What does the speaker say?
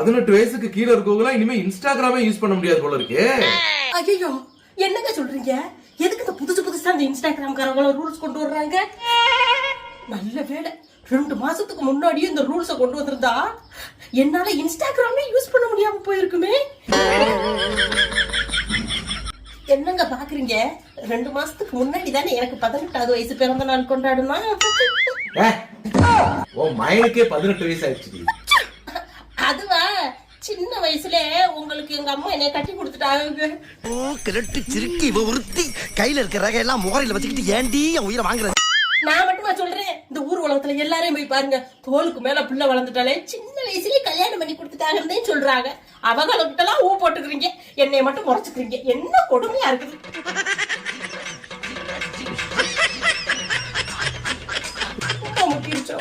18 வயசுக்கு கீழே இருக்கவங்க இனிமே இன்ஸ்டாகிராமே யூஸ் பண்ண முடியாது போல இருக்கு. ஐயோ என்னங்க சொல்றீங்க? எதுக்கு இந்த புதுசா இந்த இன்ஸ்டாகிராம்காரங்க ரூல்ஸ் கொண்டு வர்றாங்க? நல்ல வேளை 2 மாசத்துக்கு முன்னாடியே இந்த ரூல்ஸ கொண்டு வந்திருந்தா என்னால இன்ஸ்டாகிராமே யூஸ் பண்ண முடியாம போயிருக்குமே. என்னங்க பாக்குறீங்க? 2 மாசத்துக்கு முன்னாடி தானே எனக்கு 18வது வயசு பிறந்த நாள் கொண்டாடணும். உன் மயனுக்கே 18 வயசு ஆயிடுச்சு. அதுவா சின்ன வயசுல உங்களுக்கு எங்க அம்மா என்னை கட்டி கொடுத்துட்டாங்க. கிரட்டு சிரிக்கி இவ உறுத்தி கையில இருக்கிற ரகை எல்லாம் முகரையில வச்சுக்கிட்டு ஏண்டி என் உயிரை வாங்குற? நான் மட்டுமா சொல்றேன், இந்த ஊர் உலகத்துல எல்லாரையும் போய் பாருங்க. தோலுக்கு மேல பிள்ளை வளர்ந்துட்டாலே சின்ன வயசுலயே கல்யாணம் பண்ணி கொடுத்துட்டாங்கன்னு சொல்றாங்க. அவங்களுக்கு எல்லாம் ஊ போட்டுக்கிறீங்க, என்னைய மட்டும் முறைச்சுக்கிறீங்க. என்ன கொடுமையா இருக்குது. முட்டிருச்சோ